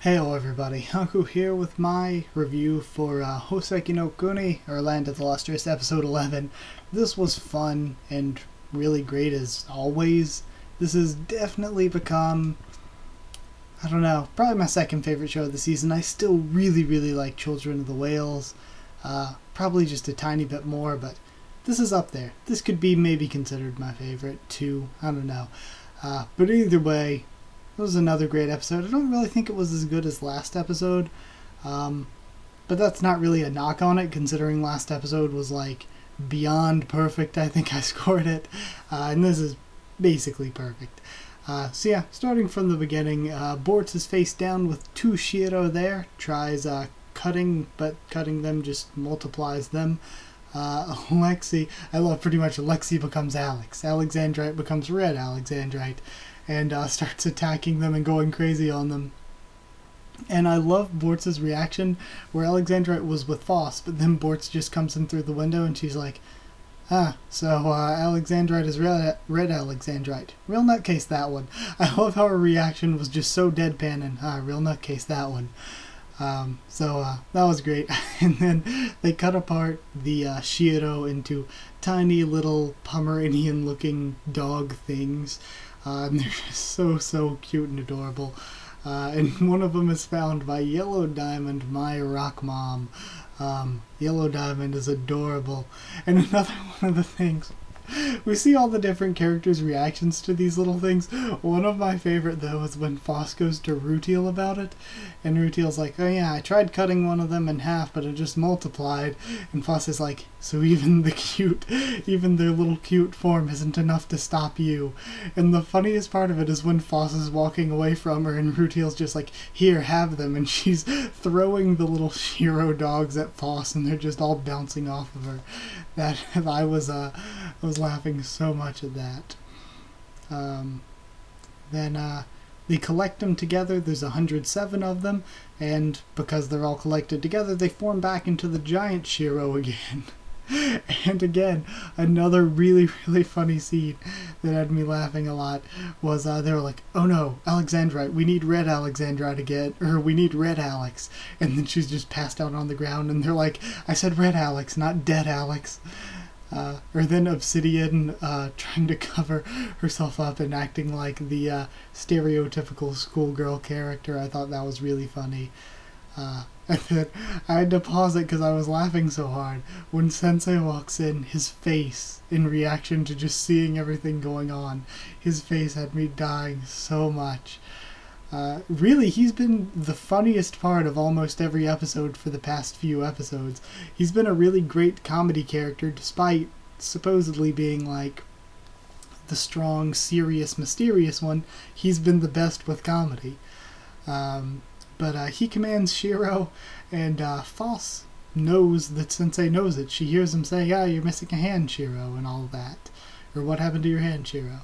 Heyo everybody, Haku here with my review for Houseki no Kuni, or Land of the Lustrous, episode 11. This was fun and really great as always. This has definitely become, I don't know, probably my second favorite show of the season. I still really like Children of the Whales, probably just a tiny bit more, but this is up there. This could be maybe considered my favorite too, I don't know. But either way, it was another great episode. I don't really think it was as good as last episode, but that's not really a knock on it, considering last episode was like beyond perfect. I think I scored it, and this is basically perfect. So yeah, starting from the beginning, Bortz is face down with two Shiro there, tries cutting, but cutting them just multiplies them. Alexi, I love pretty much Alexi becomes Alex. Alexandrite becomes Red Alexandrite, and starts attacking them and going crazy on them. And I love Bortz's reaction, where Alexandrite was with Foss, but then Bortz just comes in through the window and she's like, so Alexandrite is Red Alexandrite. Real nutcase that one. I love how her reaction was just so deadpan and, real nutcase that one. So that was great. And then they cut apart the Shiro into tiny little Pomeranian looking dog things. And they're just so cute and adorable. And one of them is found by Yellow Diamond, my rock mom. Yellow Diamond is adorable. And another one of the things, we see all the different characters' reactions to these little things. One of my favorite, though, is when Foss goes to Rutiel about it. And Rutiel's like, oh yeah, I tried cutting one of them in half, but it just multiplied. And Foss is like, so even their little cute form isn't enough to stop you. And the funniest part of it is when Foss is walking away from her and Rutiel's just like, here, have them. And she's throwing the little Shiro dogs at Foss and they're just all bouncing off of her. I was laughing so much at that. Then they collect them together. There's 107 of them, and because they're all collected together, they form back into the giant Shiro again. And again, another really funny scene that had me laughing a lot was they were like, oh no, Alexandrite, we need Red Alexandrite again, or we need Red Alex. And then she's just passed out on the ground, and they're like, I said Red Alex, not Dead Alex. Or then Obsidian trying to cover herself up and acting like the stereotypical schoolgirl character. I thought that was really funny. And then I had to pause it because I was laughing so hard. When Sensei walks in, his face, in reaction to just seeing everything going on, his face had me dying so much. Really, he's been the funniest part of almost every episode for the past few episodes. He's been a really great comedy character, despite supposedly being like the strong, serious, mysterious one. He's been the best with comedy. But he commands Shiro, and Foss knows that Sensei knows it. She hears him say, yeah, you're missing a hand, Shiro, and all that. Or what happened to your hand, Shiro?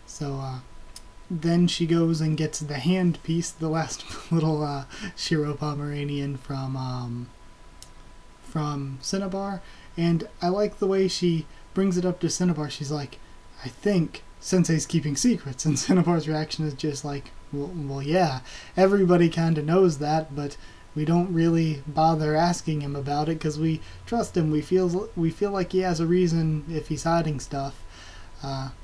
So, then she goes and gets the hand piece, the last little Shiro Pomeranian from Cinnabar. And I like the way she brings it up to Cinnabar. She's like, I think Sensei's keeping secrets. And Cinnabar's reaction is just like, well yeah, everybody kind of knows that, but we don't really bother asking him about it because we trust him. We feel like he has a reason if he's hiding stuff.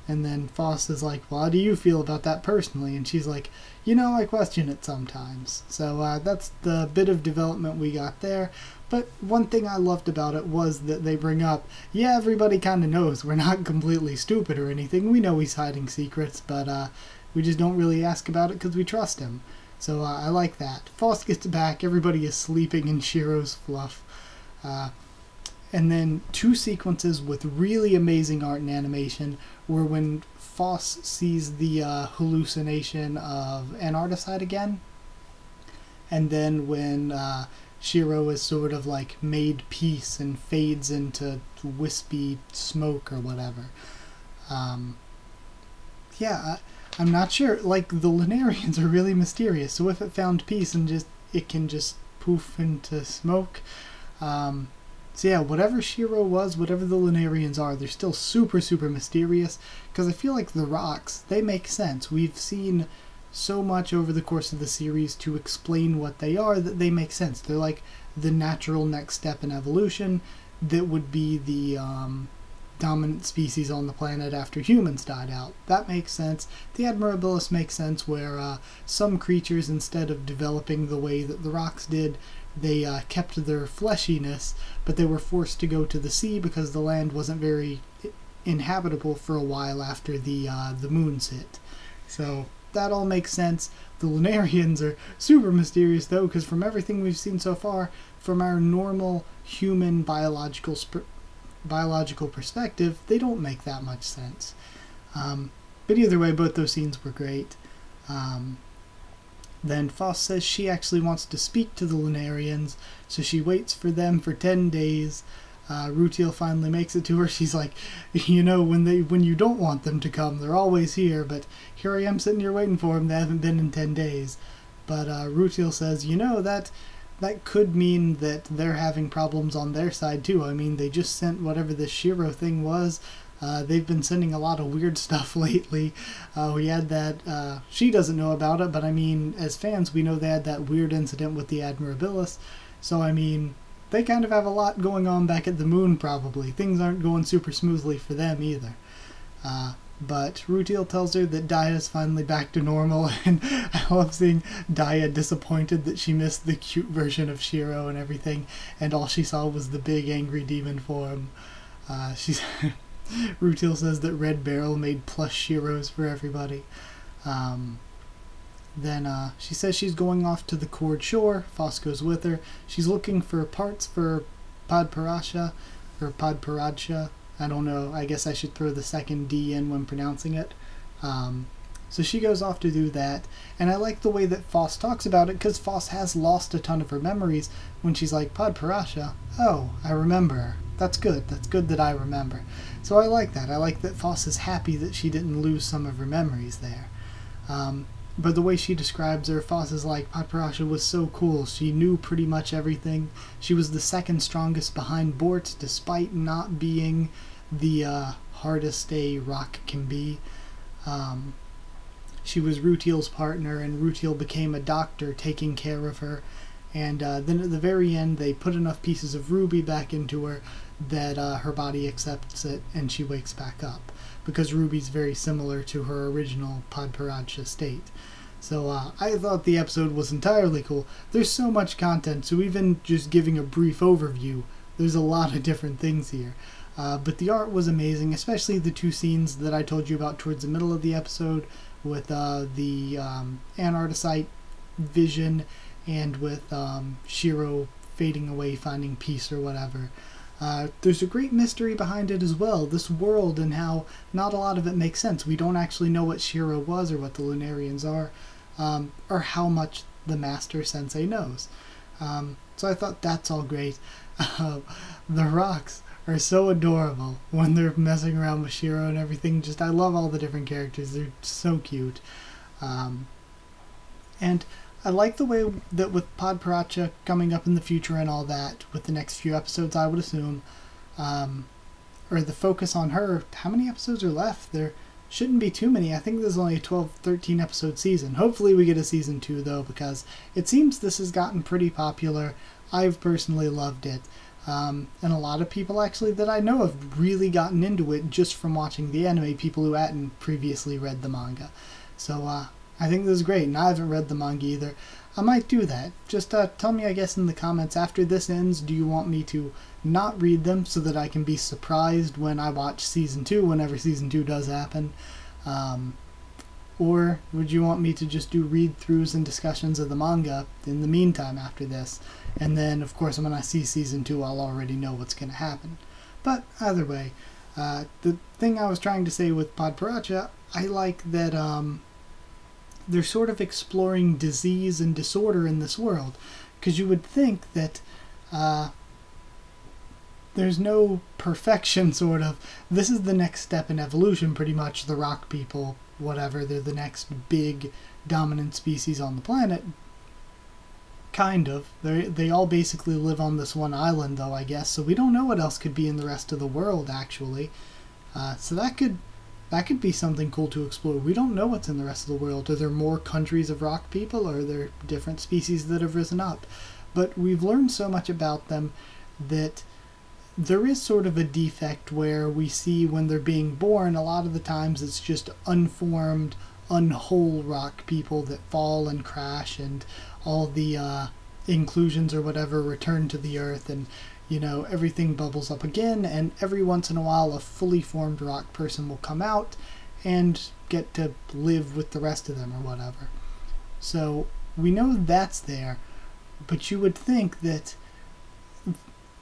And then Foss is like, well, how do you feel about that personally? And she's like, you know, I question it sometimes. So that's the bit of development we got there. But one thing I loved about it was that they bring up, yeah, everybody kind of knows. We're not completely stupid or anything. We know he's hiding secrets, but we just don't really ask about it because we trust him. So I like that. Foss gets back. Everybody is sleeping in Shiro's fluff. And then two sequences with really amazing art and animation were when Foss sees the hallucination of Antarcticide again, and then when Shiro is sort of like made peace and fades into wispy smoke or whatever. Yeah, I'm not sure. Like, the Lunarians are really mysterious, so if it found peace and it can just poof into smoke. So yeah, whatever Shiro was, whatever the Lunarians are, they're still super mysterious, because I feel like the rocks, they make sense. We've seen so much over the course of the series to explain what they are that they make sense. They're like the natural next step in evolution that would be the dominant species on the planet after humans died out. That makes sense. The Admirabilis makes sense, where some creatures, instead of developing the way that the rocks did, they kept their fleshiness, but they were forced to go to the sea because the land wasn't very inhabitable for a while after the moons hit. So that all makes sense. The Lunarians are super mysterious, though, because from everything we've seen so far, from our normal human biological perspective, they don't make that much sense. But either way, both those scenes were great. Then Foss says she actually wants to speak to the Lunarians, so she waits for them for 10 days. Rutiel finally makes it to her. She's like, you know, when you don't want them to come, they're always here, but here I am sitting here waiting for them. They haven't been in 10 days. But Rutiel says, you know, that could mean that they're having problems on their side too. I mean, they just sent whatever this Shiro thing was. They've been sending a lot of weird stuff lately. We had that, she doesn't know about it, but I mean, as fans, we know they had that weird incident with the Admirabilis. So, I mean, they kind of have a lot going on back at the moon, probably. Things aren't going super smoothly for them either. But Rutiel tells her that Daya's finally back to normal, and I love seeing Daya disappointed that she missed the cute version of Shiro and everything, and all she saw was the big angry demon form. Rutiel says that Red Barrel made plush Shiros for everybody. Then she says she's going off to the Cord Shore. Foss goes with her. She's looking for parts for Podparadsha, or Podparadsha. I don't know. I guess I should throw the second D in when pronouncing it. So she goes off to do that. And I like the way that Foss talks about it, because Foss has lost a ton of her memories when she's like, Podparadsha? Oh, I remember her. That's good. That's good that I remember. So I like that. I like that Foss is happy that she didn't lose some of her memories there. But the way she describes her, Foss is like, Podparadsha was so cool. She knew pretty much everything. She was the second strongest behind Bort, despite not being the hardest a rock can be. She was Rutiel's partner, and Rutiel became a doctor taking care of her. And then at the very end, they put enough pieces of ruby back into her that her body accepts it, and she wakes back up. Because ruby's very similar to her original Podparadsha state. So I thought the episode was entirely cool. There's so much content, so even just giving a brief overview, there's a lot of different things here. But the art was amazing, especially the two scenes that I told you about towards the middle of the episode, with the Anartisite vision, and with Shiro fading away, finding peace or whatever. There's a great mystery behind it as well, this world, and how not a lot of it makes sense. We don't actually know what Shiro was or what the Lunarians are, or how much the Master Sensei knows. So I thought that's all great. The rocks are so adorable when they're messing around with Shiro and everything. Just, I love all the different characters. They're so cute. And I like the way that with Podparadsha coming up in the future and all that, with the next few episodes, I would assume, or the focus on her. How many episodes are left? There shouldn't be too many. I think there's only a 12-13 episode season. Hopefully we get a season 2, though, because it seems this has gotten pretty popular. I've personally loved it. And a lot of people, actually, that I know have really gotten into it just from watching the anime, people who hadn't previously read the manga. So, I think this is great, and I haven't read the manga either. I might do that. Just tell me, I guess, in the comments, after this ends, do you want me to not read them so that I can be surprised when I watch Season 2, whenever Season 2 does happen? Or would you want me to just do read-throughs and discussions of the manga in the meantime after this? And then, of course, when I see Season 2, I'll already know what's going to happen. But either way, the thing I was trying to say with Podparadsha, I like that they're sort of exploring disease and disorder in this world. Because you would think that there's no perfection, sort of. This is the next step in evolution, pretty much. The rock people, whatever, they're the next big dominant species on the planet. Kind of. They all basically live on this one island, though, I guess. So we don't know what else could be in the rest of the world, actually. So that could that could be something cool to explore. We don't know what's in the rest of the world. Are there more countries of rock people? Or are there different species that have risen up? But we've learned so much about them that there is sort of a defect where we see when they're being born, a lot of the times it's just unformed, unwhole rock people that fall and crash, and all the inclusions or whatever return to the earth, and everything bubbles up again, and every once in a while a fully formed rock person will come out and get to live with the rest of them or whatever. So we know that's there, but you would think that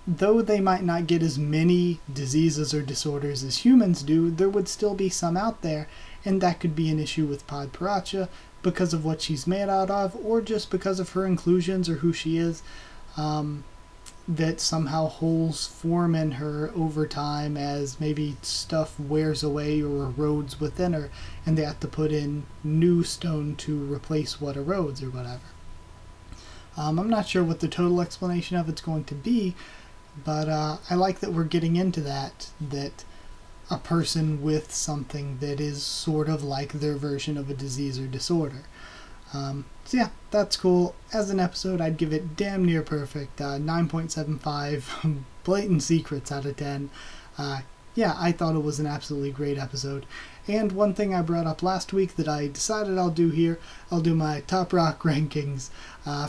though they might not get as many diseases or disorders as humans do, there would still be some out there, and that could be an issue with Podparacha because of what she's made out of, or just because of her inclusions or who she is, that somehow holes form in her over time as maybe stuff wears away or erodes within her, and they have to put in new stone to replace what erodes or whatever. I'm not sure what the total explanation of it's going to be, but I like that we're getting into that a person with something that is sort of like their version of a disease or disorder. So yeah, that's cool. As an episode, I'd give it damn near perfect. 9.75 blatant secrets out of 10. Yeah, I thought it was an absolutely great episode. And one thing I brought up last week that I decided I'll do here, I'll do my top rock rankings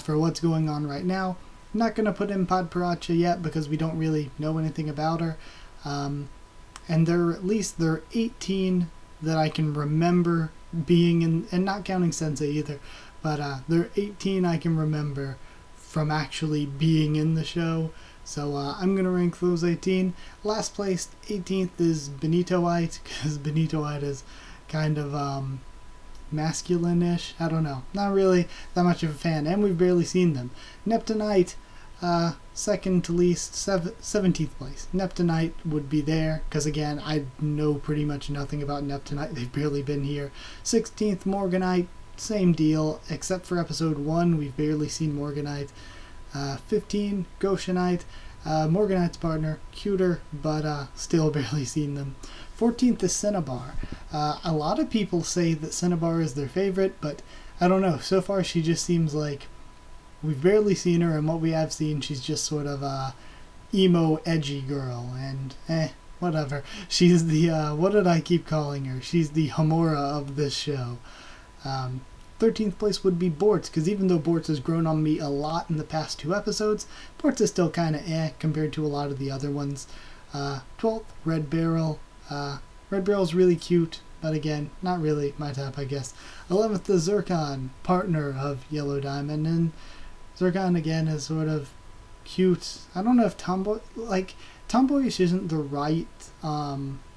for what's going on right now. I'm not going to put in Podparacha yet because we don't really know anything about her. And there are 18 that I can remember being in, and not counting Sensei either, but there are 18 I can remember from actually being in the show. So I'm going to rank those 18. Last place, 18th, is Benitoite, because Benitoite is kind of masculine-ish. I don't know. Not really that much of a fan, and we've barely seen them. Neptunite, second to least, 17th place. Neptunite would be there, because again, I know pretty much nothing about Neptunite. They've barely been here. 16th, Morganite, same deal, except for episode 1, we've barely seen Morganite. 15, Goshenite, Morganite's partner, cuter, but still barely seen them. 14th is Cinnabar. A lot of people say that Cinnabar is their favorite, but I don't know. So far, she just seems like we've barely seen her, and what we have seen, she's just sort of a emo, edgy girl, and whatever. She's the, what did I keep calling her? She's the Homura of this show. 13th place would be Bortz, because even though Bortz has grown on me a lot in the past 2 episodes, Bortz is still kind of compared to a lot of the other ones. 12th, Red Barrel. Red Barrel's really cute, but again, not really my type, I guess. 11th, the Zircon, partner of Yellow Diamond, and Zircon again is sort of cute. I don't know if tomboyish isn't the right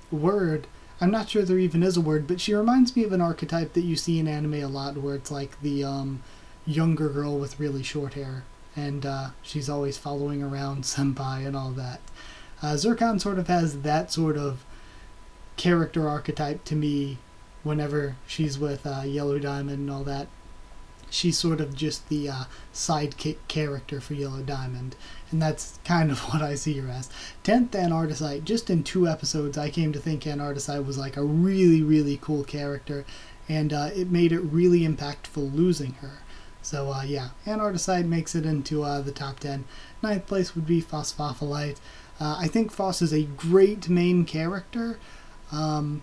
word. I'm not sure there even is a word, but she reminds me of an archetype that you see in anime a lot, where it's like the younger girl with really short hair, and she's always following around senpai and all that. Zircon sort of has that sort of character archetype to me whenever she's with Yellow Diamond and all that. She's sort of just the sidekick character for Yellow Diamond, and that's kind of what I see her as. 10th, Anartisite. Just in 2 episodes, I came to think Anartisite was like a really, really cool character, and it made it really impactful losing her. So yeah, Anartisite makes it into the top 10. 9th place would be Phosphophilite. I think Foss is a great main character, and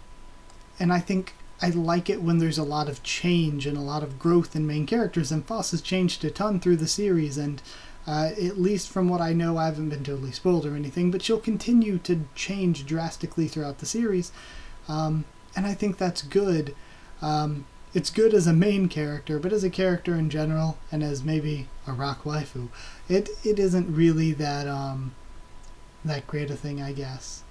I think I like it when there's a lot of change and a lot of growth in main characters, and Foss has changed a ton through the series, and at least from what I know, I haven't been totally spoiled or anything, but she'll continue to change drastically throughout the series, and I think that's good. It's good as a main character, but as a character in general, and as maybe a rock waifu, it isn't really that great a thing, I guess.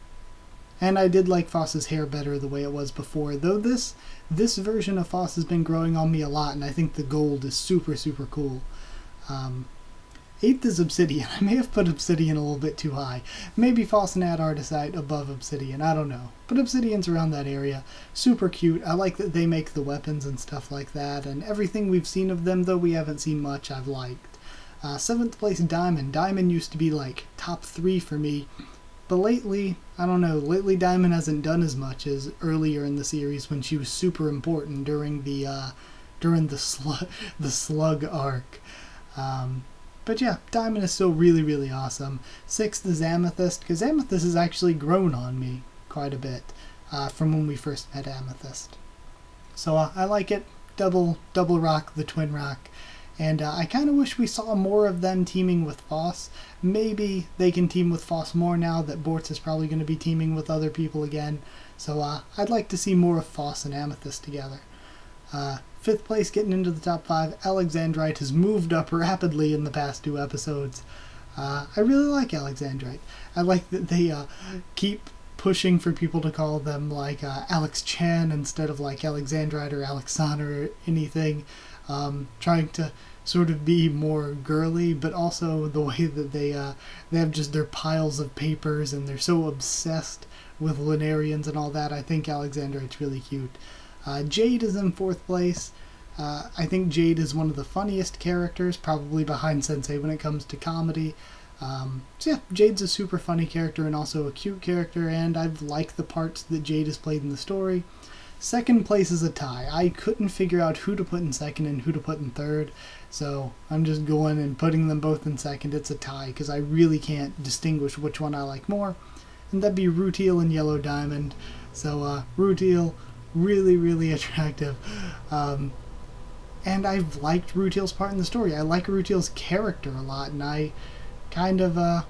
And I did like Foss's hair better the way it was before, though this version of Foss has been growing on me a lot, and I think the gold is super, super cool. 8th is Obsidian. I may have put Obsidian a little bit too high. Maybe Foss and Anartisite above Obsidian, I don't know. But Obsidian's around that area. Super cute. I like that they make the weapons and stuff like that, and everything we've seen of them, though we haven't seen much, I've liked. 7th place, Diamond. Diamond used to be like top 3 for me But lately, I don't know, lately Diamond hasn't done as much as earlier in the series when she was super important during the slug arc. But yeah, Diamond is still really, really awesome. 6th is Amethyst, because Amethyst has actually grown on me quite a bit from when we first met Amethyst. So I like it. Double rock, the twin rock. And I kind of wish we saw more of them teaming with Foss. Maybe they can team with Foss more now that Bortz is probably going to be teaming with other people again. So I'd like to see more of Foss and Amethyst together. 5th place, getting into the top 5, Alexandrite has moved up rapidly in the past 2 episodes. I really like Alexandrite. I like that they keep pushing for people to call them like Alex Chan instead of like Alexandrite or Alexander or anything. Trying to sort of be more girly, but also the way that they have just their piles of papers and they're so obsessed with Lunarians and all that. I think Alexandrite's really cute. Jade is in 4th place. I think Jade is one of the funniest characters, probably behind Sensei when it comes to comedy. So yeah, Jade's a super funny character and also a cute character, and I've liked the parts that Jade has played in the story. 2nd place is a tie. I couldn't figure out who to put in 2nd and who to put in 3rd, so I'm just going and putting them both in 2nd. It's a tie because I really can't distinguish which one I like more, and that'd be Rutiel and Yellow Diamond. So Rutiel, really, really attractive. And I've liked Rutiel's part in the story. I like Rutiel's character a lot, and I kind of, I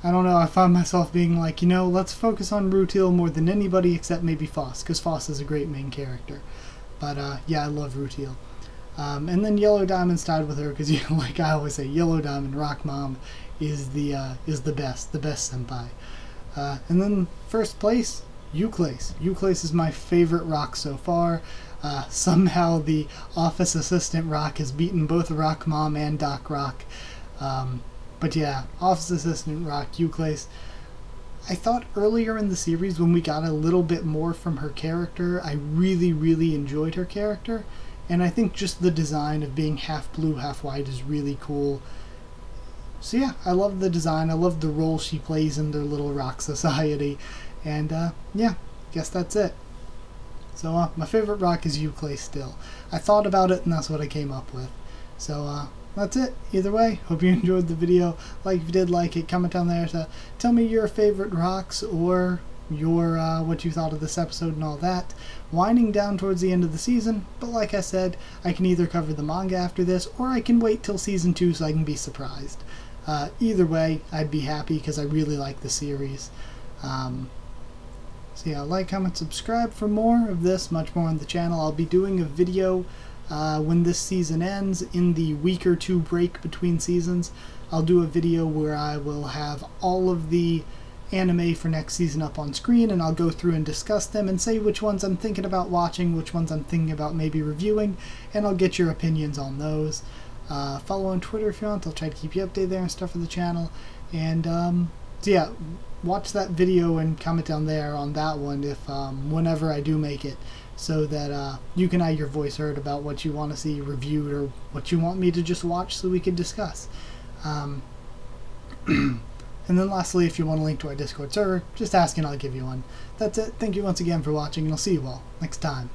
don't know, I find myself being like, you know, let's focus on Rutiel more than anybody except maybe Foss, because Foss is a great main character. But, yeah, I love Rutiel. And then Yellow Diamond's tied with her, because, you know, like I always say, Yellow Diamond, Rock Mom, is the best senpai. And then 1st place, Euclase. Euclase is my favorite rock so far. Somehow the office assistant rock has beaten both Rock Mom and Doc Rock. But yeah, office assistant rock, Euclase. I thought earlier in the series when we got a little bit more from her character, I really, really enjoyed her character. And I think just the design of being half blue, half white is really cool. So yeah, I love the design. I love the role she plays in their little rock society. And yeah, guess that's it. So my favorite rock is Euclase still. I thought about it and that's what I came up with. So that's it. Either way, hope you enjoyed the video. Like if you did like it, comment down there to tell me your favorite rocks or your what you thought of this episode and all that. Winding down towards the end of the season, but like I said, I can either cover the manga after this or I can wait till season 2 so I can be surprised. Either way, I'd be happy because I really like the series. So yeah, like, comment, subscribe for more of this, much more on the channel. I'll be doing a video when this season ends, in the week or 2 break between seasons. I'll do a video where I will have all of the anime for next season up on screen, and I'll go through and discuss them and say which ones I'm thinking about watching, which ones I'm thinking about maybe reviewing, and I'll get your opinions on those. Follow on Twitter if you want. I'll try to keep you updated there and stuff for the channel. And so yeah, watch that video and comment down there on that one if whenever I do make it, so that you can have your voice heard about what you want to see reviewed or what you want me to just watch so we can discuss. And then lastly, if you want a link to our Discord server, just ask and I'll give you one. That's it. Thank you once again for watching, and I'll see you all next time.